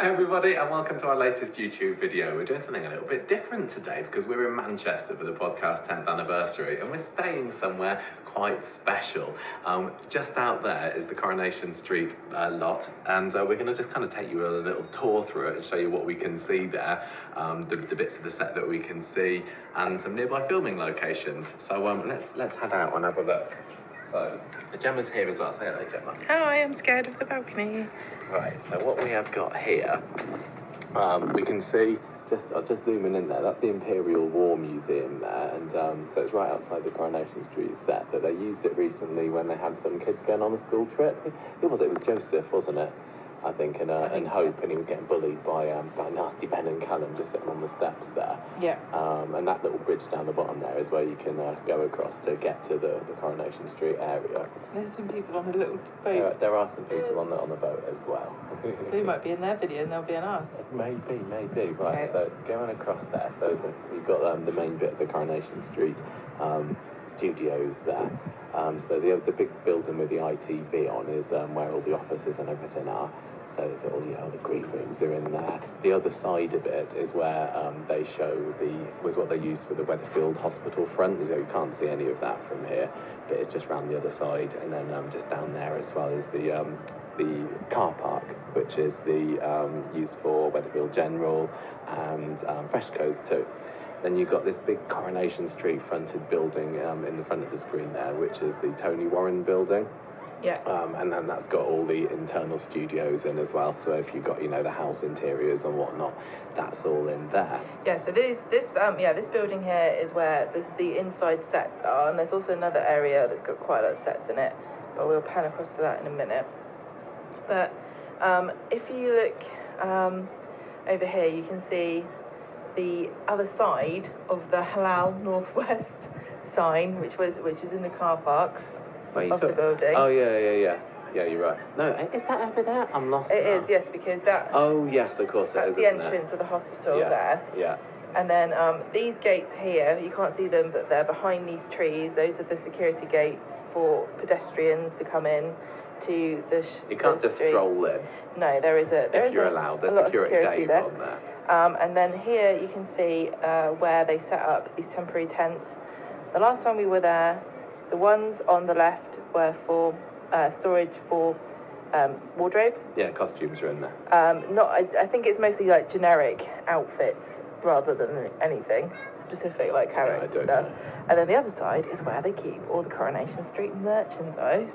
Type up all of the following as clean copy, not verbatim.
Hi everybody and welcome to our latest YouTube video. We're doing something a little bit different today because we're in Manchester for the podcast 10th anniversary and we're staying somewhere quite special. Just out there is the Coronation Street lot, and we're going to just kind of take you a little tour through it and show you what we can see there, the bits of the set that we can see and some nearby filming locations. So let's head out and have a look. So, Gemma's here as well. Say hello, Gemma. Hi, I'm scared of the balcony. Right, so what we have got here, we can see, I'll just zooming in there, that's the Imperial War Museum there, and so it's right outside the Coronation Street set, but they used it recently when they had some kids going on a school trip. It was Joseph, wasn't it? I think, and Hope, and he was getting bullied by nasty Ben and Callum just sitting on the steps there. Yeah. And that little bridge down the bottom there is where you can go across to get to the Coronation Street area. There's some people on the little boat. There are some people on the boat as well. They might be in their video and they'll be in ours. Maybe. Right, Okay. so going across there, so you've got the main bit of the Coronation Street studios there. So the big building with the ITV on is where all the offices and everything are. So it's all, the green rooms are in there. The other side of it is where they show was what they used for the Weatherfield hospital front. So you can't see any of that from here, but it's just round the other side. And then just down there as well is the car park, which is used for Weatherfield General and Freshco's too. Then you've got this big Coronation Street fronted building in the front of the screen there, which is the Tony Warren building. Yeah. And then that's got all the internal studios in as well. So if you've got, the house interiors and whatnot, that's all in there. Yeah, so this building here is where the inside sets are, and there's also another area that's got quite a lot of sets in it, but we'll pan across to that in a minute. But if you look over here, you can see the other side of the Halal Northwest sign, which is in the car park of the building. Oh, yeah. Yeah, you're right. No, is that over there? I'm lost now. It is, yes, because that... Oh, yes, of course it is. That's the entrance of the hospital there. Yeah. And then these gates here, you can't see them, but they're behind these trees. Those are the security gates for pedestrians to come in to the You can't just stroll in. No, there is if you're allowed. There's security Dave there. on there. And then here you can see where they set up these temporary tents. The last time we were there, the ones on the left were for storage for wardrobe. Yeah, costumes are in there. I think it's mostly like generic outfits rather than anything specific like character stuff. And then the other side is where they keep all the Coronation Street merchandise.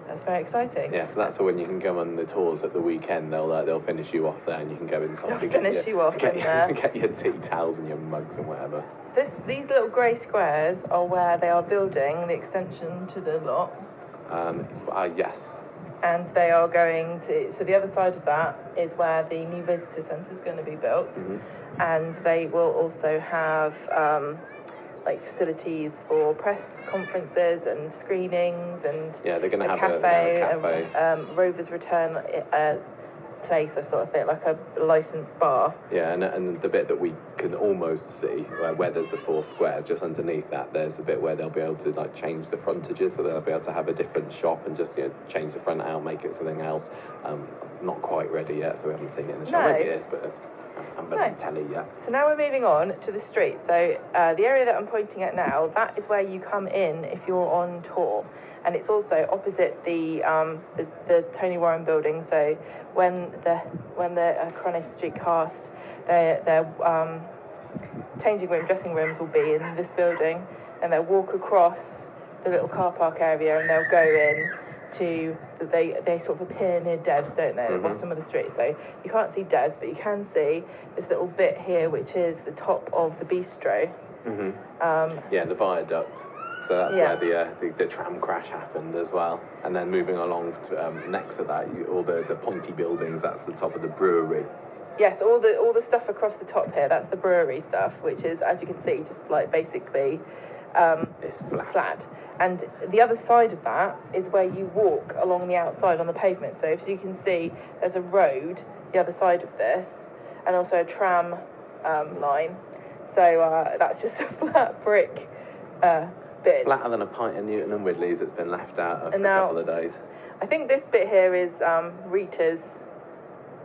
That's very exciting. Yeah, so that's for when you can go on the tours at the weekend. They'll finish you off there, and you can go inside. Get your tea towels and your mugs and whatever. These little grey squares are where they are building the extension to the lot. Yes. And they are going to. So the other side of that is where the new visitor centre is going to be built, and they will also have facilities for press conferences and screenings and they're going to have a cafe. Rover's return place, I sort of think, like a licensed bar. Yeah, and the bit that we can almost see, where there's the 4 squares, just underneath that, there's a bit where they'll be able to change the frontages, so they'll be able to have a different shop and just change the front out, make it something else. Not quite ready yet, so we haven't seen it in the shop. Maybe it is, but I haven't tell you yet. So now we're moving on to the street. So the area that I'm pointing at now, that is where you come in if you're on tour, and it's also opposite the Tony Building. So when the Coronation Street cast, their changing room, dressing rooms will be in this building, and they'll walk across the little car park area, and they'll go in to they sort of appear near Dev's, don't they, at the bottom of the street. So you can't see Dev's, but you can see this little bit here, which is the top of the bistro. The viaduct. So that's where the tram crash happened as well. And then moving along to, next to that, all the Ponty buildings. That's the top of the brewery. Yes, all the stuff across the top here. That's the brewery stuff, which is, as you can see, just like basically it's flat. And the other side of that is where you walk along the outside on the pavement. So if you can see, there's a road the other side of this, and also a tram line. So that's just a flat brick bit. Flatter than a pint of Newton and Widley's that's been left out for a couple of days. I think this bit here is Rita's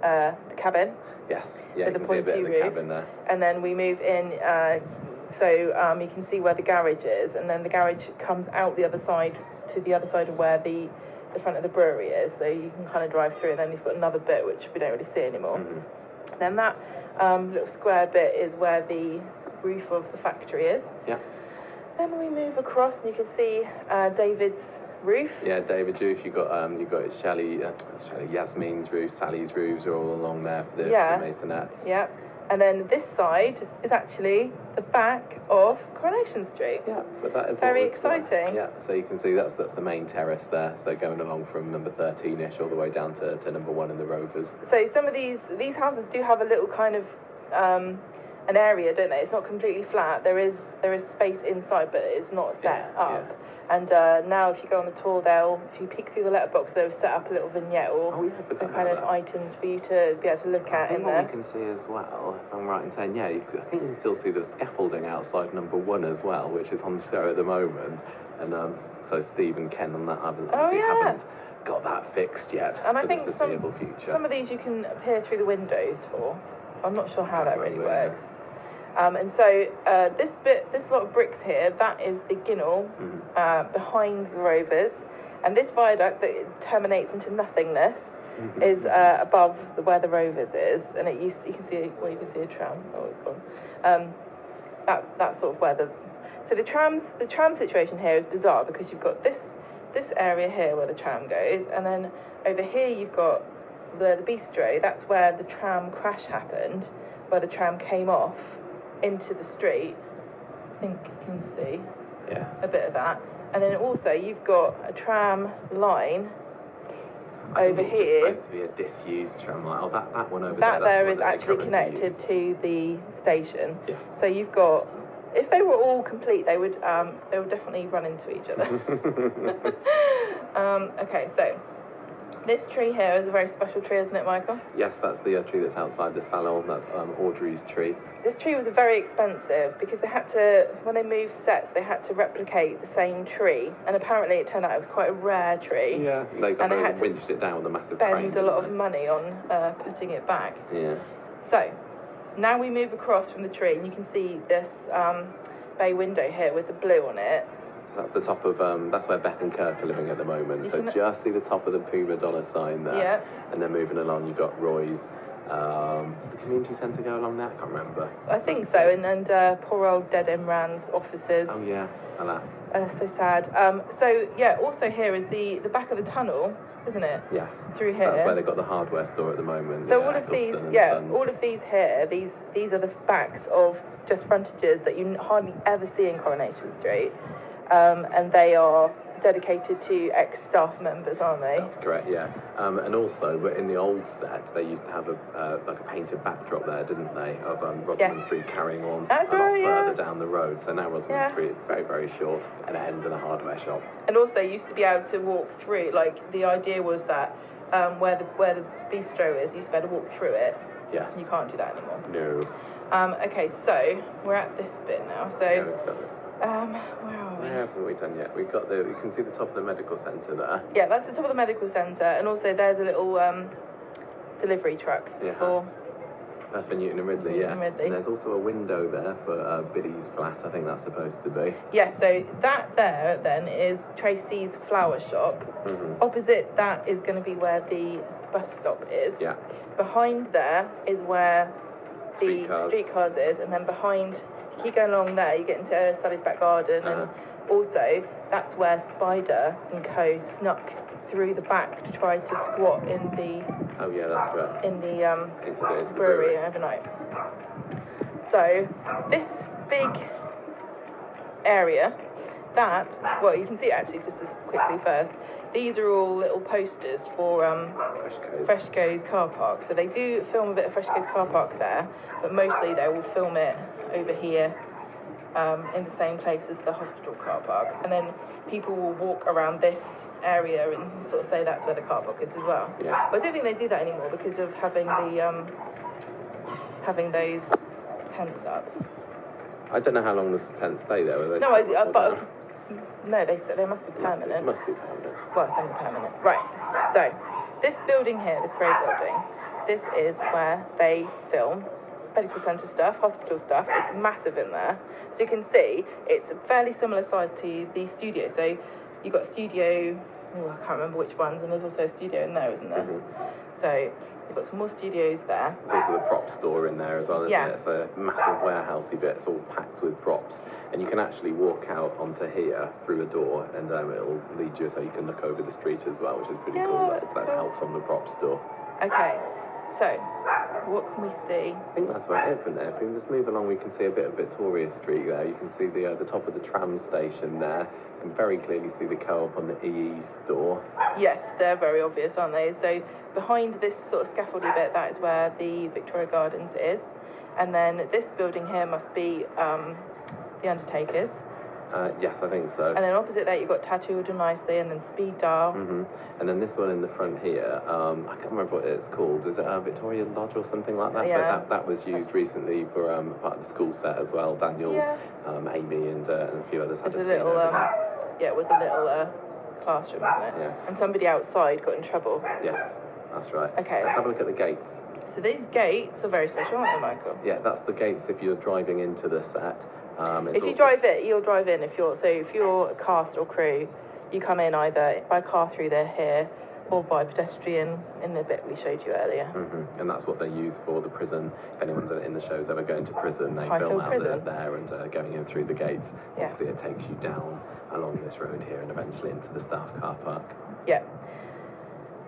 the cabin. Yes, yeah, With you the can see a bit of pointy the roof. cabin there. And then we move in, you can see where the garage is, and then the garage comes out the other side to the other side of where the front of the brewery is, so you can kind of drive through, and then you've got another bit which we don't really see anymore. Mm-hmm. Then that little square bit is where the roof of the factory is. Yeah. Then we move across, and you can see David's roof. Yeah, David's roof. You got Shelley, Yasmin's roof, Sally's roofs are all along there for the masonettes. Yeah. And then this side is actually the back of Coronation Street. Yeah, so that is very exciting. Yeah, so you can see that's the main terrace there. So going along from number 13ish all the way down to number 1 in the Rovers. So some of these houses do have a little kind of an area, don't they? It's not completely flat. There is space inside, but it's not set up. Yeah. And now, if you go on the tour, if you peek through the letterbox, they'll set up a little vignette or some kind of items for you to be able to look at in there. You can see as well, if I'm right in saying, I think you can still see the scaffolding outside number 1 as well, which is on show at the moment. And so Steve and Ken on that haven't got that fixed yet. And I for think the foreseeable future. Some of these you can peer through the windows for. I'm not sure how that really works. And so this lot of bricks here, that is the Ginnell behind the Rovers, and this viaduct that terminates into nothingness is above where the Rovers is, and you can see a tram. Oh, it's gone. That's sort of where the tram situation here is bizarre, because you've got this area here where the tram goes, and then over here you've got the bistro. That's where the tram crash happened, where the tram came off into the street. I think you can see a bit of that. And then also you've got a tram line over it's here. Just supposed to be a disused tram line. Oh, that one over there. That is actually connected to the station. Yes. So you've got. If they were all complete, they would definitely run into each other. Okay, so. This tree here is a very special tree, isn't it, Michael? Yes, that's the tree that's outside the salon. That's Audrey's tree. This tree was very expensive because they had to, when they moved sets, they had to replicate the same tree. And apparently it turned out it was quite a rare tree. Yeah, they winched it down with a massive crane. Spend a lot of money on putting it back. Yeah. So, now we move across from the tree, and you can see this bay window here with the blue on it. That's the top of, that's where Beth and Kirk are living at the moment. So just see the top of the Puma dollar sign there. Yeah. And then moving along, you've got Roy's. Does the community centre go along there? I can't remember. I think so. And poor old dead Imran's offices. Oh, yes. Alas. So sad. Also here is the back of the tunnel, isn't it? Yes. Through here. So that's where they've got the hardware store at the moment. So all of these here, these are the backs of just frontages that you hardly ever see in Coronation Street. And they are dedicated to ex-staff members, aren't they? That's correct, yeah. And also, but in the old set, they used to have a painted backdrop there, didn't they, of Rosamond Street carrying on a lot further down the road. So now Rosamond Street, very, very short, and it ends in a hardware shop. And also, you used to be able to walk through. Like, the idea was that where the bistro is, you used to be able to walk through it. Yes. You can't do that anymore. No. Okay, so we're at this bit now. So. Where are we? Where haven't we done yet? We've got you can see the top of the medical centre there. Yeah, that's the top of the medical centre, and also there's a little delivery truck for... That's for Newton and Ridley, And there's also a window there for Billy's flat, I think that's supposed to be. Yeah, so that there then is Tracys flower shop. Mm-hmm. Opposite that is going to be where the bus stop is. Yeah. Behind there is where the streetcars is, and then behind... Keep going along there, you get into Sally's back garden, and also that's where Spider and Co snuck through the back to try to squat in the. Oh yeah, that's right. In the into the brewery overnight. So this big area, you can see it actually just as quickly first. These are all little posters for Freshco's car park. So they do film a bit of Freshco's car park there, but mostly they will film it over here in the same place as the hospital car park. And then people will walk around this area and sort of say that's where the car park is as well. Yeah. But I don't think they do that anymore because of having having those tents up. I don't know how long the tents stay there. No, they must be permanent. It must be permanent. Well, it's only permanent. Right, so this building here, this grey building, this is where they film medical centre stuff, hospital stuff. It's massive in there. So you can see it's a fairly similar size to the studio. So you've got studio, I can't remember which ones, and there's also a studio in there, isn't there? So you've got some more studios there. There's also the prop store in there as well, isn't it? It's a massive warehousey bit. It's all packed with props. And you can actually walk out onto here through a door, and it'll lead you so you can look over the street as well, which is pretty cool. That's cool. help from the prop store. Okay, so what can we see? I think that's about it from there. If we just move along, we can see a bit of Victoria Street there. You can see the top of the tram station there. You can very clearly see the Co-op on the EE store. Yes, they're very obvious, aren't they? So behind this sort of scaffoldy bit, that is where the Victoria Gardens is. And then this building here must be the Undertakers. Yes, I think so. And then opposite that, you've got Tattooed nicely, and then Speed Dial. And then this one in the front here, I can't remember what it's called. Is it Victoria Lodge or something like that? Yeah. But that was used recently for part of the school set as well. Daniel, Amy, and a few others had a scene over there. It was a little classroom, wasn't it? Yeah. And somebody outside got in trouble. Yes, that's right. Okay. Let's have a look at the gates. So these gates are very special, aren't they, Michael? Yeah, that's the gates if you're driving into the set. If you drive it, you'll drive in. If you're a cast or crew, you come in either by car through there here, or by pedestrian in the bit we showed you earlier. And that's what they use for the prison. If anyone's in the shows ever going to prison, they Highfield film out prison. there and going in through the gates. Yeah. Obviously, it takes you down along this road here and eventually into the staff car park. Yeah.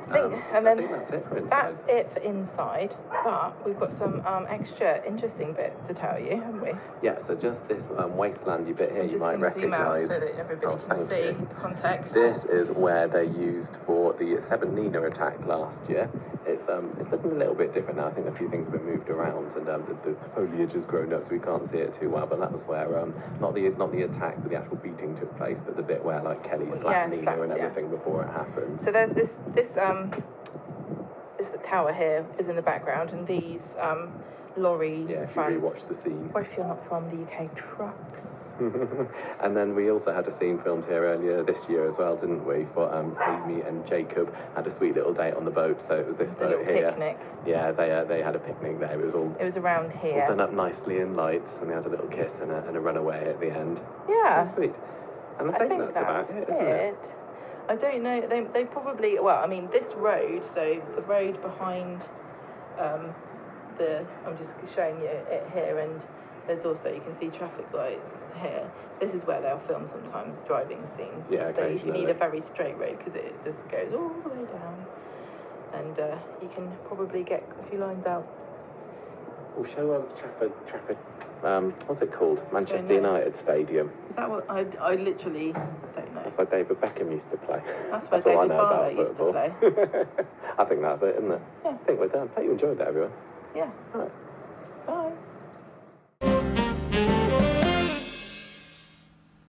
I think that's it for inside. That's it for inside, but we've got some extra interesting bits to tell you, haven't we? Yeah, so just this wastelandy bit here you might recognise. So that everybody can see the context. This is where they used for the Nina attack last year. It's looking a little bit different now. I think a few things have been moved around, and the foliage has grown up, so we can't see it too well. But that was where not the attack, but the actual beating took place, but the bit where like Kelly slapped Nina and everything before it happened. So there's this tower here is in the background, and these lorry if fronts, you rewatch the scene. or if you're not from the UK, trucks. And then we also had a scene filmed here earlier this year as well, didn't we? For Amy and Jacob had a sweet little date on the boat, so it was this boat here. Picnic. Yeah, they had a picnic there. It was around here. All done up nicely in lights, and they had a little kiss and a runaway at the end. Yeah. That's sweet. And I think that's about it, isn't it? I don't know. They probably. Well, I mean, this road. So the road behind I'm just showing you it here, and there's also, you can see traffic lights here. This is where they'll film sometimes driving scenes. Yeah, occasionally. You need a very straight road because it just goes all the way down, and you can probably get a few lines out. We'll show Trafford. What's it called? Manchester United Stadium. Is that what I literally don't know? That's where David Beckham used to play. That's where all I David know about Barlow used to play. I think that's it, isn't it? Yeah. I think we're done. Hope you enjoyed that, everyone. Yeah. All right. Bye.